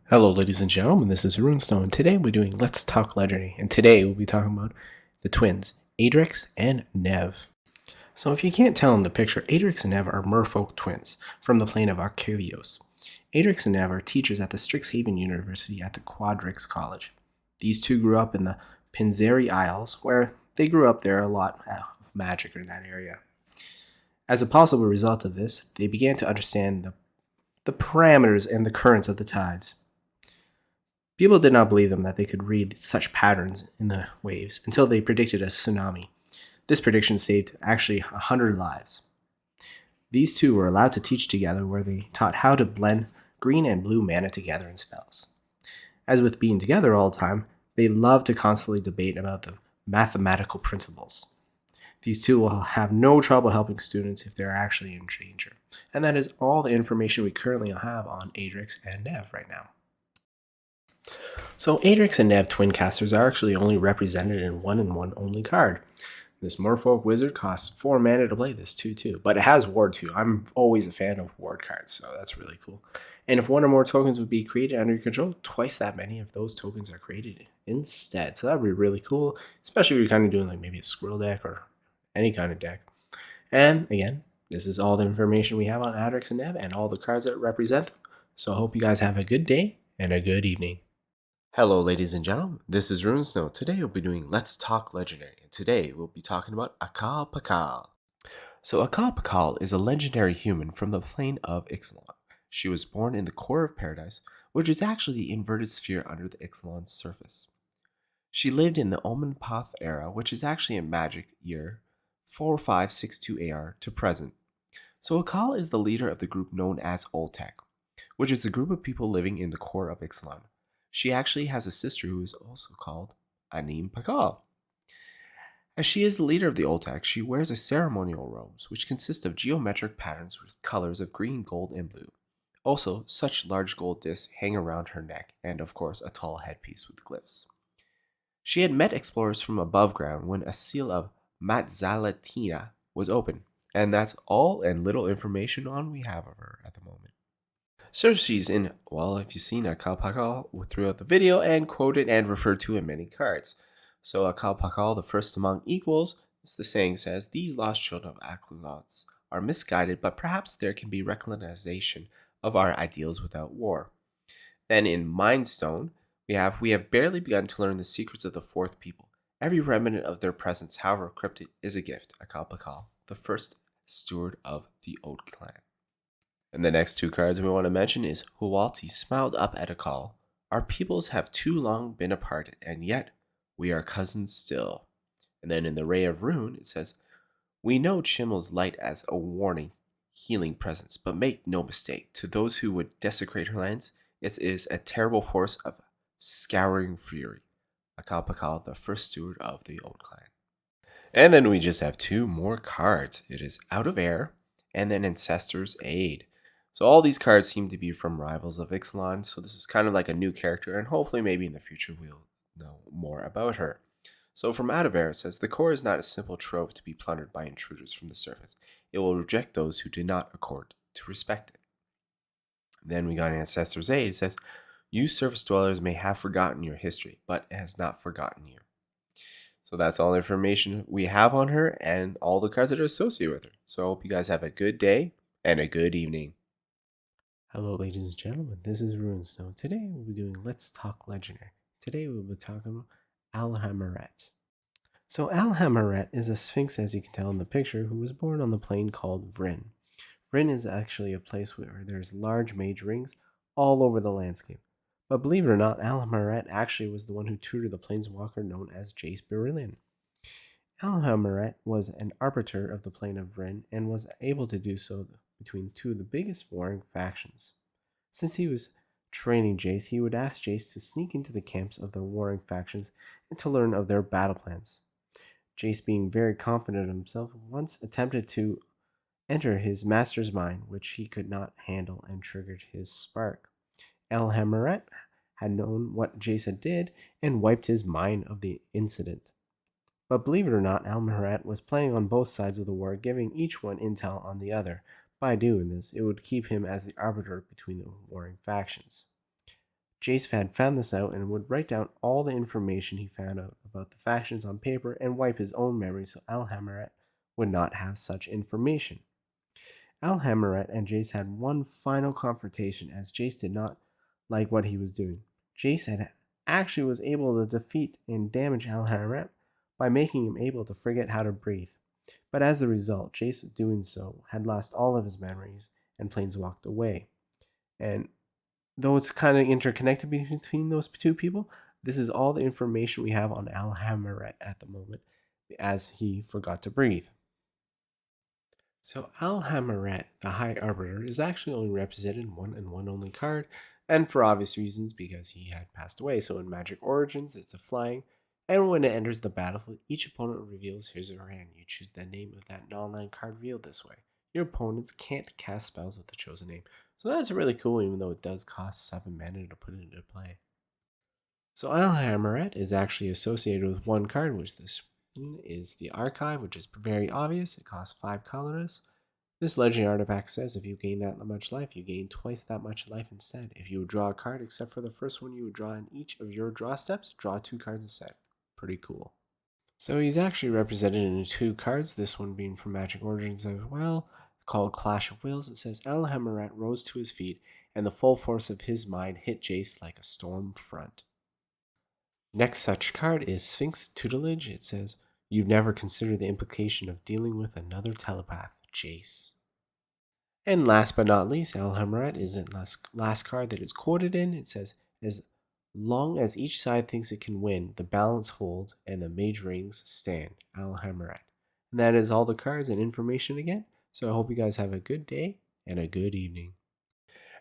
Hello, ladies and gentlemen, this is Runestone. Today we're doing Let's Talk Legendary, and today we'll be talking about the twins, Adrix and Nev. So if you can't tell in the picture, Adrix and Nev are merfolk twins from the plane of Arcavios. Adrix and Nev are teachers at the Strixhaven University at the Quadrix College. These two grew up in the Pinzeri Isles, where they grew up there a lot of magic in that area. As a possible result of this, they began to understand the parameters and the currents of the tides. People did not believe them that they could read such patterns in the waves until they predicted a tsunami. This prediction saved actually 100 lives. These two were allowed to teach together, where they taught how to blend green and blue mana together in spells. As with being together all the time, they loved to constantly debate about the mathematical principles. These two will have no trouble helping students if they're actually in danger. And that is all the information we currently have on Adrix and Nev right now. So Adrix and Nev Twincasters are actually only represented in 1/1 only card. This Merfolk Wizard costs 4 mana to play this 2/2, but it has Ward too. I'm always a fan of Ward cards, so that's really cool. And if one or more tokens would be created under your control, twice that many of those tokens are created instead. So that would be really cool, especially if you're kind of doing like maybe a squirrel deck or any kind of deck. And again, this is all the information we have on Adrix and Nev and all the cards that represent them. So I hope you guys have a good day and a good evening. Hello, ladies and gentlemen, this is Runesnow. Today we'll be doing Let's Talk Legendary, and today we'll be talking about Akal Pakal. So Akal Pakal is a legendary human from the plane of Ixalan. She was born in the core of paradise, which is actually the inverted sphere under the Ixalan's surface. She lived in the Omen Path era, which is actually a magic year 4562 AR to present. So Akal is the leader of the group known as Oltek, which is a group of people living in the core of Ixalan. She actually has a sister who is also called Anim Pakal. As she is the leader of the Oltek, she wears a ceremonial robes, which consist of geometric patterns with colors of green, gold, and blue. Also, such large gold discs hang around her neck, and of course, a tall headpiece with glyphs. She had met explorers from above ground when a seal of Matzalatina was opened, and that's all and little information on we have of her at the moment. So she's in, well, if you've seen Akal Pakal throughout the video and quoted and referred to in many cards. So Akal Pakal, the first among equals, as the saying says, these lost children of Akalots are misguided, but perhaps there can be recognition of our ideals without war. Then in Mindstone, we have barely begun to learn the secrets of the fourth people. Every remnant of their presence, however cryptic, is a gift. Akal Pakal, the first steward of the Old clan. And the next two cards we want to mention is Hualti smiled up at Akal. Our peoples have too long been apart, and yet we are cousins still. And then in the Ray of Rune, it says, we know Chimmel's light as a warning, healing presence, but make no mistake, to those who would desecrate her lands, it is a terrible force of scouring fury. Akal Pakal, the first steward of the Old clan. And then we just have two more cards. It is Out of Air, and then Ancestor's Aid. So all these cards seem to be from Rivals of Ixalan, so this is kind of like a new character, and hopefully maybe in the future we'll know more about her. So from Out of Air, it says, the core is not a simple trove to be plundered by intruders from the surface. It will reject those who do not accord to respect it. Then we got Ancestor's Aid. It says, you surface dwellers may have forgotten your history, but it has not forgotten you. So that's all the information we have on her and all the cards that are associated with her. So I hope you guys have a good day and a good evening. Hello, ladies and gentlemen, this is Runestone. Today we'll be doing Let's Talk Legendary. Today we'll be talking about Alhammarret. So Alhammarret is a sphinx, as you can tell in the picture, who was born on the plane called Vryn. Vryn is actually a place where there's large mage rings all over the landscape. But believe it or not, Alhammarret actually was the one who tutored the planeswalker known as Jace Brinelin. Alhammarret was an arbiter of the plane of Vryn and was able to do so between two of the biggest warring factions. Since he was training Jace, he would ask Jace to sneak into the camps of the warring factions and to learn of their battle plans. Jace, being very confident of himself, once attempted to enter his master's mind, which he could not handle, and triggered his spark. Alhammarret had known what Jace had did and wiped his mind of the incident. But believe it or not, Alhammarret was playing on both sides of the war, giving each one intel on the other. By doing this, it would keep him as the arbiter between the warring factions. Jace had found this out and would write down all the information he found out about the factions on paper and wipe his own memory so Alhammarret would not have such information. Alhammarret and Jace had one final confrontation as Jace did not like what he was doing. Jace actually was able to defeat and damage Alhammarret by making him able to forget how to breathe. But as a result, Jace doing so had lost all of his memories and planeswalked away. And though it's kind of interconnected between those two people, this is all the information we have on Alhammarret at the moment, as he forgot to breathe. So Alhammarret, the High Arbiter, is actually only represented in one and one only card, and for obvious reasons because he had passed away. So in Magic Origins, it's a flying, and when it enters the battlefield, each opponent reveals his or her hand. You choose the name of that non-land card revealed this way. Your opponents can't cast spells with the chosen name. So that's really cool, even though it does cost 7 mana to put it into play. So Alhammarret is actually associated with one card, which this is the Archive, which is very obvious. It costs 5 colorless. This legendary artifact says if you gain that much life, you gain twice that much life instead. If you would draw a card, except for the first one you would draw in each of your draw steps, draw 2 cards instead. Pretty cool. So he's actually represented in 2 cards, this one being from Magic Origins as well. It's called Clash of Wills. It says Alhammarret rose to his feet, and the full force of his mind hit Jace like a storm front. Next such card is Sphinx Tutelage. It says, you've never considered the implication of dealing with another telepath, Jace. And last but not least, Alhammarret is the last card that is quoted in. It says, as long as each side thinks it can win, the balance holds and the mage rings stand, Alhammarret. And that is all the cards and information again. So I hope you guys have a good day and a good evening.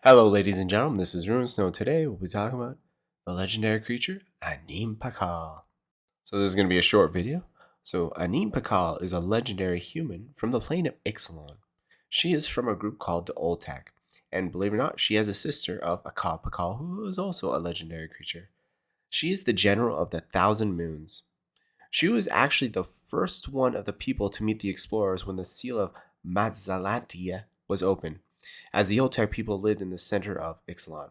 Hello ladies and gentlemen, this is Ruin Snow. Today we'll be talking about the legendary creature, Anim Pakal. So this is going to be a short video. So Anim Pakal is a legendary human from the plane of Ixalan. She is from a group called the Oltec, and believe it or not, she has a sister of Akal Pakal, who is also a legendary creature. She is the general of the 1,000 Moons. She was actually the first one of the people to meet the explorers when the seal of Matzalantia was opened, as the Oltec people lived in the center of Ixalan.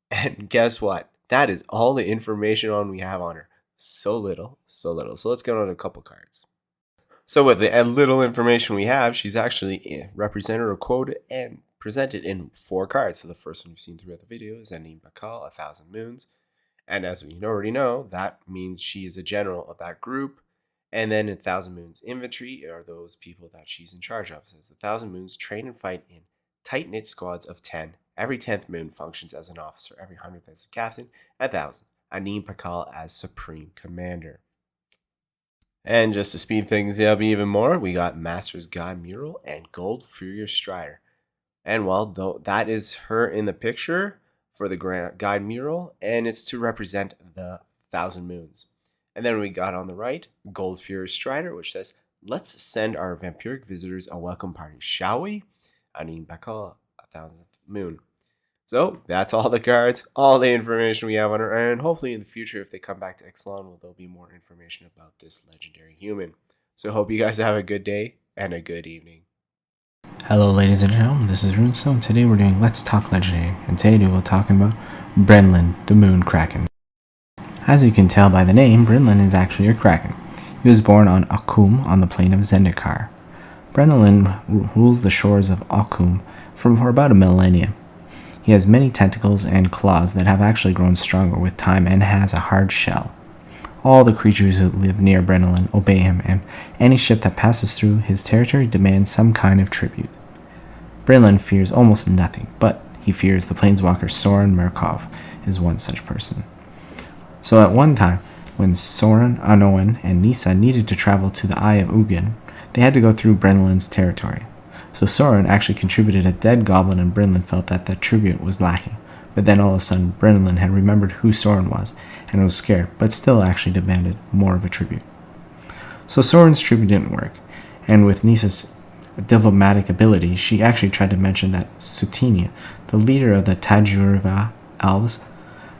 And guess what? That is all the information we have on her. So little, so little. So let's get on a couple cards. So with the little information we have, she's actually represented or quoted and presented in 4 cards. So the first one you've seen throughout the video is Anim Pakal, 1,000 Moons. And as we already know, that means she is a general of that group. And then in 1,000 Moons infantry are those people that she's in charge of. So it's 1,000 Moons train and fight in tight-knit squads of 10. Every 10th moon functions as an officer, every 100th as a captain, 1,000. Anim Pakal as Supreme Commander. And just to speed things up even more, we got Master's Guide Mural and Gold Furious Strider. And well, though that is her in the picture for the Guide Mural, and it's to represent the 1,000 Moons. And then we got on the right, Gold Furious Strider, which says, let's send our vampiric visitors a welcome party, shall we? Anim Pakal, 1,000th Moon. So that's all the cards, all the information we have on her, and hopefully in the future, if they come back to Ixalan, there'll be more information about this legendary human. So hope you guys have a good day and a good evening. Hello ladies and gentlemen, this is Runestone. Today we're doing Let's Talk Legendary, and today we're talking about Brinelin, the Moon Kraken. As you can tell by the name, Brinelin is actually a Kraken. He was born on Akum on the plane of Zendikar. Brinelin rules the shores of Akum for about a millennia. He has many tentacles and claws that have actually grown stronger with time and has a hard shell. All the creatures who live near Brinelin obey him, and any ship that passes through his territory demands some kind of tribute. Brinelin fears almost nothing, but he fears the planeswalker Soren Murkov is one such person. So at one time, when Soren, Anoan, and Nissa needed to travel to the Eye of Ugin, they had to go through Brinelin's territory. So Soren actually contributed a dead goblin, and Brinelin felt that the tribute was lacking. But then all of a sudden, Brinelin had remembered who Soren was, and was scared, but still actually demanded more of a tribute. So Soren's tribute didn't work, and with Nissa's diplomatic ability, she actually tried to mention that Sutinia, the leader of the Tajurva elves,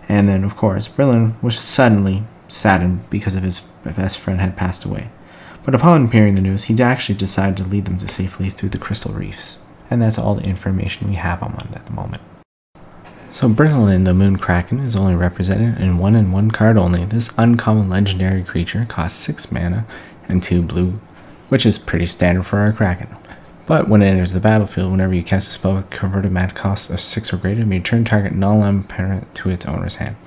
and then of course, Brinelin was suddenly saddened because of his best friend had passed away. But upon hearing the news, he actually decided to lead them safely through the crystal reefs. And that's all the information we have on one at the moment. So Brinelin, the Moon Kraken, is only represented in 1 card only. This uncommon legendary creature costs 6 mana and 2 blue, which is pretty standard for a Kraken. But when it enters the battlefield, whenever you cast a spell with converted mana cost of 6 or greater, may return target non-land parent to its owner's hand.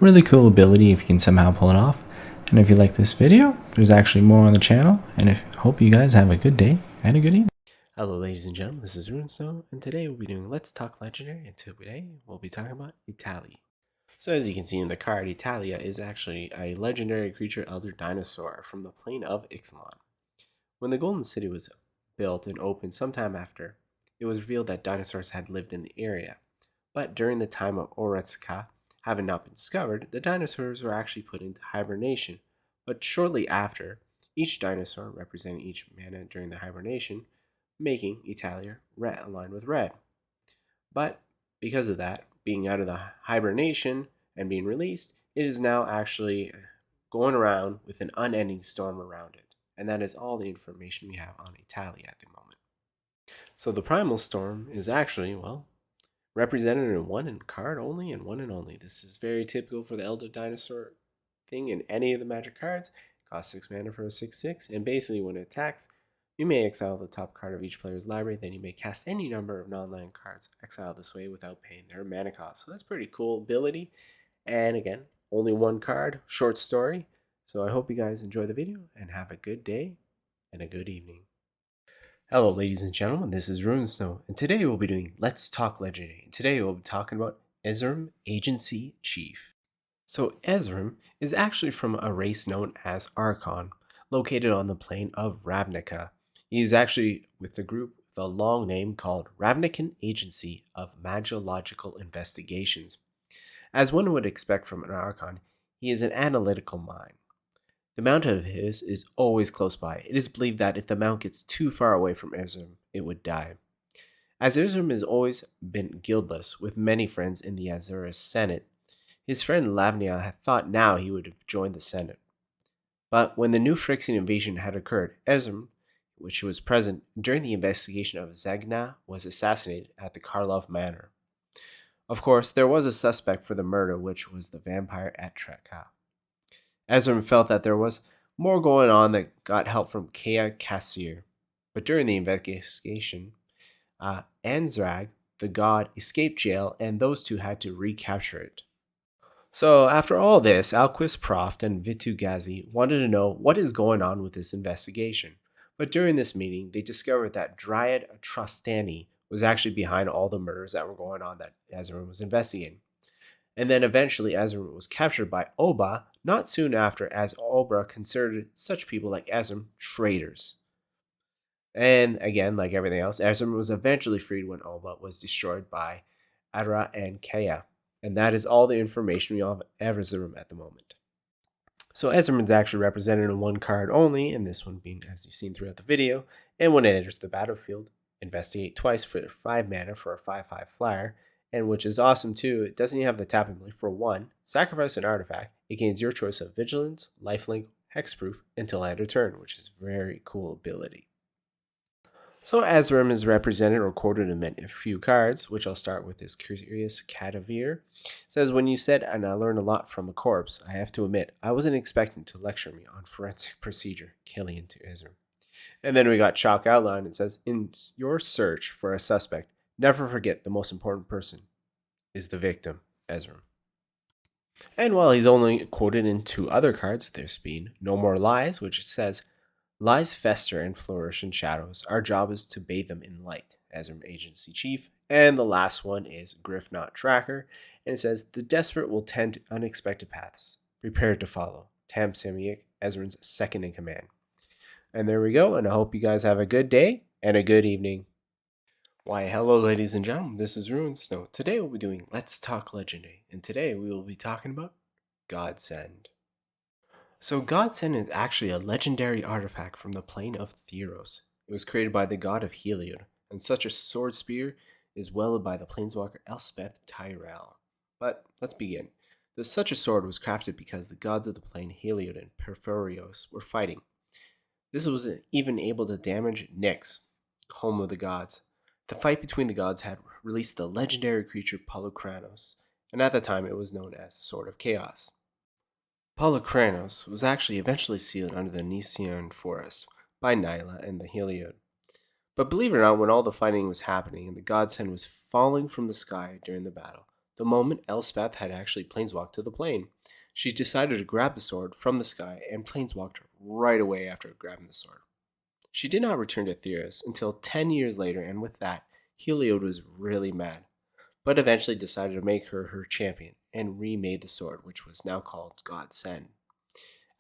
Really cool ability if you can somehow pull it off. And if you like this video, there's actually more on the channel, and I hope you guys have a good day and a good evening. Hello ladies and gentlemen, this is RuneSnow, and today we'll be doing Let's Talk Legendary, and today we'll be talking about Etali. So as you can see in the card, Italia is actually a legendary creature elder dinosaur from the plane of Ixalan. When the Golden City was built and opened sometime after, it was revealed that dinosaurs had lived in the area. But during the time of Oretsuka, having not been discovered, the dinosaurs were actually put into hibernation. But shortly after, each dinosaur representing each mana during the hibernation, making Italia red aligned with red. But because of that, being out of the hibernation and being released, it is now actually going around with an unending storm around it. And that is all the information we have on Italia at the moment. So the primal storm is actually, well, represented in 1 card only and 1 and only. This is very typical for the Elder Dinosaur thing in any of the Magic cards. It costs 6 mana for a 6/6, and basically when it attacks, you may exile the top card of each player's library, then you may cast any number of non-land cards exiled this way without paying their mana cost. So that's pretty cool ability. And again, only 1 card, short story. So I hope you guys enjoy the video and have a good day and a good evening. Hello ladies and gentlemen, this is RuneSnow, and today we'll be doing Let's Talk Legendary. And today we'll be talking about Ezrim, Agency Chief. So Ezrim is actually from a race known as Archon, located on the plane of Ravnica. He is actually with the group with a long name called Ravnican Agency of Magiological Investigations. As one would expect from an Archon, he is an analytical mind. The mount of his is always close by. It is believed that if the mount gets too far away from Ezrim, it would die. As Ezrim has always been guildless, with many friends in the Azurus Senate, his friend Lavnia had thought now he would have joined the Senate. But when the new Phyrexian invasion had occurred, Ezrim, which was present during the investigation of Zegna, was assassinated at the Karlov Manor. Of course, there was a suspect for the murder, which was the vampire Atreka. Ezrim felt that there was more going on that got help from Kaysa. But during the investigation, Anzrag, the god, escaped jail, and those two had to recapture it. So after all this, Alquist Proft and Vitugazi wanted to know what is going on with this investigation. But during this meeting, they discovered that Dryad Trostani was actually behind all the murders that were going on that Ezrim was investigating. And then eventually Ezrim was captured by Oba not soon after, as Oba considered such people like Ezrim traitors. And again, like everything else, Ezrim was eventually freed when Oba was destroyed by Adra and Kaya. And that is all the information we have of Ezrim at the moment. So Ezrim is actually represented in 1 card only, and this one being, as you've seen throughout the video. And when it enters the battlefield, investigate twice for 5 mana for a 5/5 flyer. And which is awesome too, it doesn't even have the tap ability. For 1, sacrifice an artifact. It gains your choice of Vigilance, Lifelink, Hexproof until end of turn, which is a very cool ability. So Ezrim is represented or quoted in a few cards, which I'll start with this Curious Cadaver. It says, when you said, and I learned a lot from a corpse, I have to admit, I wasn't expecting to lecture me on forensic procedure, Killian to Ezrim. And then we got Chalk Outline. It says, in your search for a suspect, never forget the most important person is the victim, Ezrim. And while he's only quoted in 2 other cards, there's been No More Lies, which says, lies fester and flourish in shadows. Our job is to bathe them in light, Ezrim Agency Chief. And the last one is Griff Not Tracker, and it says, the desperate will tend to unexpected paths. Prepare to follow. Tam Semiak, Ezrim's second in command. And there we go, and I hope you guys have a good day and a good evening. Why, hello ladies and gentlemen, this is RuneSnow. Today we'll be doing Let's Talk Legendary, and today we will be talking about Godsend. So Godsend is actually a legendary artifact from the plane of Theros. It was created by the god of Heliod, and such a sword spear is wielded by the planeswalker Elspeth Tyrell. But let's begin. Such a sword was crafted because the gods of the plane Heliod and Porphyrios were fighting. This was even able to damage Nyx, home of the gods. The fight between the gods had released the legendary creature Polukranos, and at the time it was known as the Sword of Chaos. Polukranos was actually eventually sealed under the Nicean forest by Nyla and the Heliod. But believe it or not, when all the fighting was happening and the Godsend was falling from the sky during the battle, the moment Elspeth had actually planeswalked to the plane, she decided to grab the sword from the sky and planeswalked right away after grabbing the sword. She did not return to Theros until 10 years later, and with that, Heliod was really mad, but eventually decided to make her champion and remade the sword, which was now called Godsend.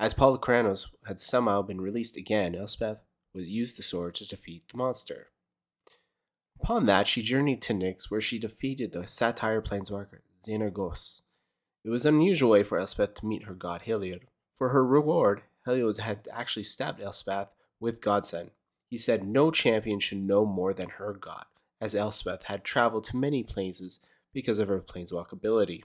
As Polukranos had somehow been released again, Elspeth would use the sword to defeat the monster. Upon that, she journeyed to Nyx, where she defeated the Satyr planeswalker Xenagos. It was an unusual way for Elspeth to meet her god Heliod. For her reward, Heliod had actually stabbed Elspeth with Godsend. He said no champion should know more than her god, as Elspeth had traveled to many places because of her planeswalk ability.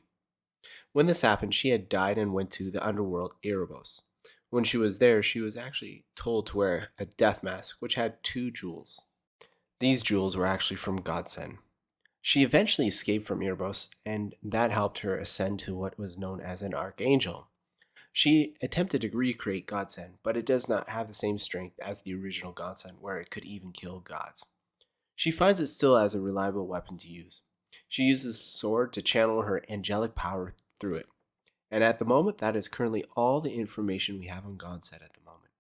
When this happened, she had died and went to the underworld Erebos. When she was there, she was actually told to wear a death mask, which had 2 jewels. These jewels were actually from Godsend. She eventually escaped from Erebos, and that helped her ascend to what was known as an archangel. She attempted to recreate Godsend, but it does not have the same strength as the original Godsend, where it could even kill gods. She finds it still as a reliable weapon to use. She uses sword to channel her angelic power through it. And at the moment, that is currently all the information we have on Godsend at the moment.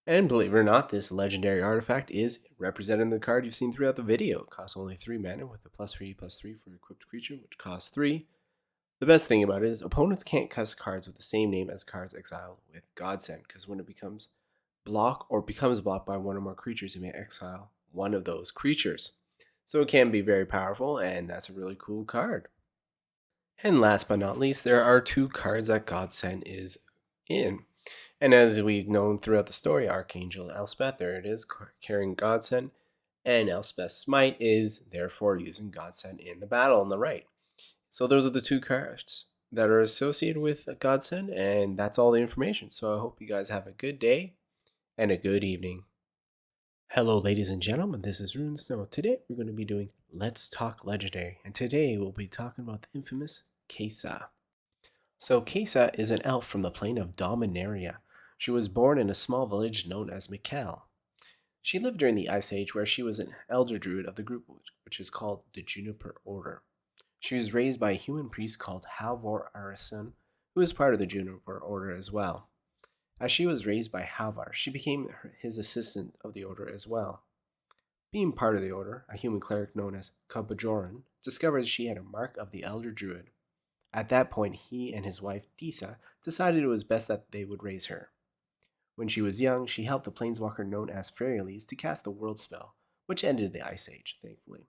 And believe it or not, this legendary artifact is represented in the card you've seen throughout the video. It costs only 3 mana with a +3/+3 for equipped creature, which costs 3. The best thing about it is opponents can't cast cards with the same name as cards exiled with Godsend, because when it becomes blocked by one or more creatures, you may exile one of those creatures. So it can be very powerful, and that's a really cool card. And last but not least, there are 2 cards that Godsend is in. And as we've known throughout the story, Archangel Elspeth, there it is, carrying Godsend, and Elspeth's Smite is therefore using Godsend in the battle on the right. So those are the 2 cards that are associated with Godsend, and that's all the information. So I hope you guys have a good day and a good evening. Hello ladies and gentlemen, this is Rune Snow. Today we're going to be doing Let's Talk Legendary, and today we'll be talking about the infamous Kaysa. So Kaysa is an elf from the plane of Dominaria. She was born in a small village known as Mikkel. She lived during the Ice Age, where she was an elder druid of the group, which is called the Juniper Order. She was raised by a human priest called Halvor Arison, who was part of the Juniper Order as well. As she was raised by Halvar, she became his assistant of the Order as well. Being part of the Order, a human cleric known as Kabajoran discovered she had a mark of the elder druid. At that point, he and his wife, Disa, decided it was best that they would raise her. When she was young, she helped the planeswalker known as Freyalise to cast the World Spell, which ended the Ice Age, thankfully.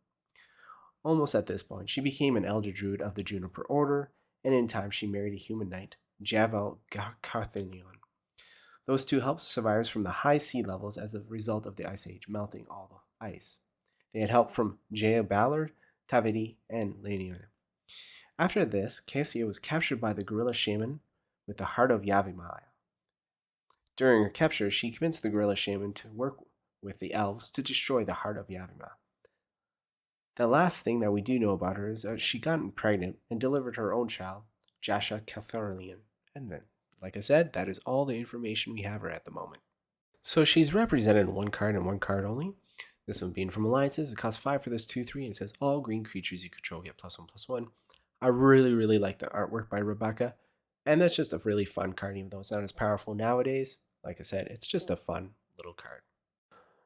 Almost at this point, she became an elder druid of the Juniper Order, and in time she married a human knight, Javel Carthelion. Those 2 helped survivors from the high sea levels as a result of the Ice Age melting all the ice. They had help from Jaya Ballard, Tavidi, and Lanian. After this, Kaysa was captured by the gorilla shaman with the heart of Yavimaya. During her capture, she convinced the gorilla shaman to work with the elves to destroy the heart of Yavimaya. The last thing that we do know about her is that she got pregnant and delivered her own child, Jasha Catharlian. And then, like I said, that is all the information we have her at the moment. So she's represented in 1 card and 1 card only. This one being from Alliances. It costs 5 for this 2/3, and it says all green creatures you control get +1/+1. I really like the artwork by Rebecca, and that's just a really fun card, even though it's not as powerful nowadays. Like I said, it's just a fun little card.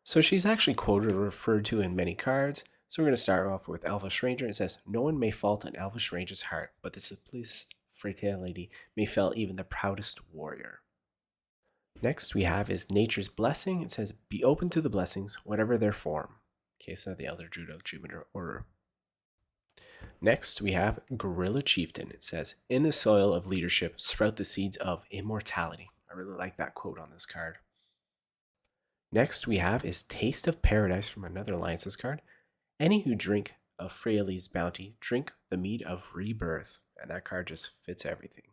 So she's actually quoted or referred to in many cards. So we're going to start off with Elvish Ranger. It says, no one may fault an Elvish Ranger's heart, but the simplest frailty may fell even the proudest warrior. Next we have is Nature's Blessing. It says, be open to the blessings, whatever their form. Kaysa, the Elder Druid of Juniper Order. Next, we have Gorilla Chieftain. It says, in the soil of leadership, sprout the seeds of immortality. I really like that quote on this card. Next, we have is Taste of Paradise from another Alliances card. Any who drink of Freyali's bounty, drink the mead of rebirth. And that card just fits everything.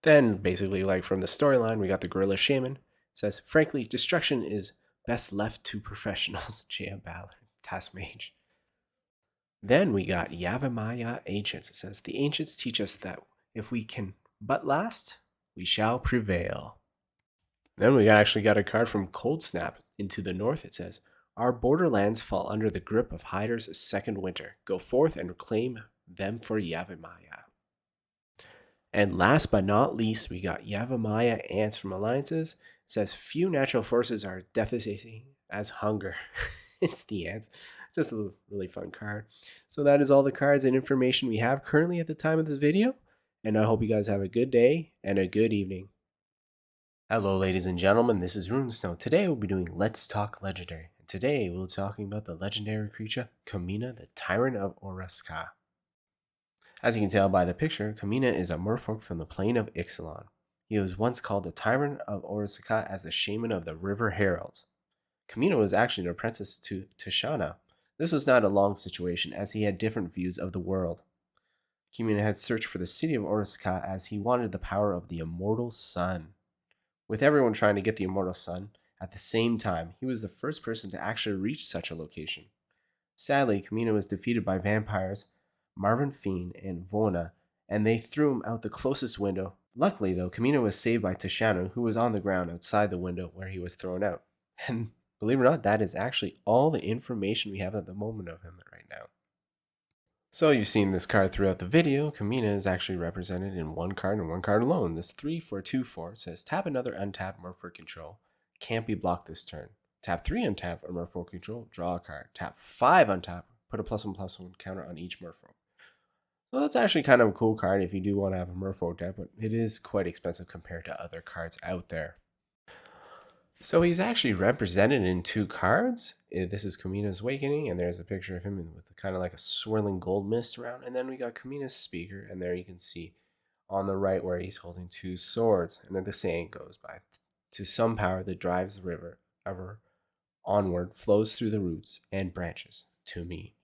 Then, basically, like from the storyline, we got the Gorilla Shaman. It says, frankly, destruction is best left to professionals. J.M. Ballard. Task Mage. Then we got Yavimaya Ancients. It says, the ancients teach us that if we can but last, we shall prevail. Then we actually got a card from Cold Snap into the north. It says, our borderlands fall under the grip of Hyder's second winter. Go forth and reclaim them for Yavimaya. And last but not least, we got Yavimaya Ants from Alliances. It says, few natural forces are devastating as hunger. It's the ants. Just a really fun card. So that is all the cards and information we have currently at the time of this video. And I hope you guys have a good day and a good evening. Hello ladies and gentlemen, this is RuneSnow. Today we'll be doing Let's Talk Legendary. And today we'll be talking about the legendary creature, Kumena, the Tyrant of Oreskha. As you can tell by the picture, Kumena is a merfolk from the plane of Ixalan. He was once called the Tyrant of Oreskha as the Shaman of the River Heralds. Kumena was actually an apprentice to Tishana. This was not a long situation, as he had different views of the world. Kumena had searched for the city of Oreskha as he wanted the power of the immortal sun. With everyone trying to get the immortal sun at the same time, he was the first person to actually reach such a location. Sadly, Kumena was defeated by vampires Marvin Fiend and Vona, and they threw him out the closest window. Luckily, though, Kumena was saved by Tishanu, who was on the ground outside the window where he was thrown out. And believe it or not, that is actually all the information we have at the moment of him right now. So you've seen this card throughout the video. Kumena is actually represented in one card and one card alone. This 3 for a 2/4 says tap another untapped merfolk control. Can't be blocked this turn. Tap 3 untap a merfolk control. Draw a card. Tap 5 untap. Put a +1/+1 counter on each merfolk. So that's actually kind of a cool card if you do want to have a merfolk deck, but it is quite expensive compared to other cards out there. So he's actually represented in 2 cards. This is Kumena's Awakening, and there's a picture of him with kind of like a swirling gold mist around. And then we got Kumena's Speaker, and there you can see on the right where he's holding 2 swords. And then the saying goes by, to some power that drives the river ever onward, flows through the roots and branches to me.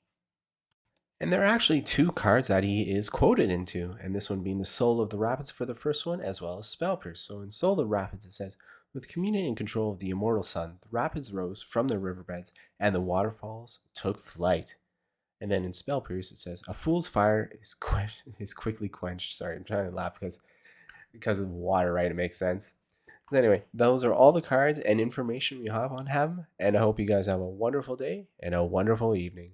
And there are actually 2 cards that he is quoted into, and this one being the Soul of the Rapids for the first one, as well as Spell Pierce. So in Soul of the Rapids it says, with Kumena in control of the immortal sun, the rapids rose from their riverbeds, and the waterfalls took flight. And then in Spell Pierce it says, a fool's fire is quickly quenched. Sorry, I'm trying to laugh because of the water, right? It makes sense. So anyway, those are all the cards and information we have on him, and I hope you guys have a wonderful day and a wonderful evening.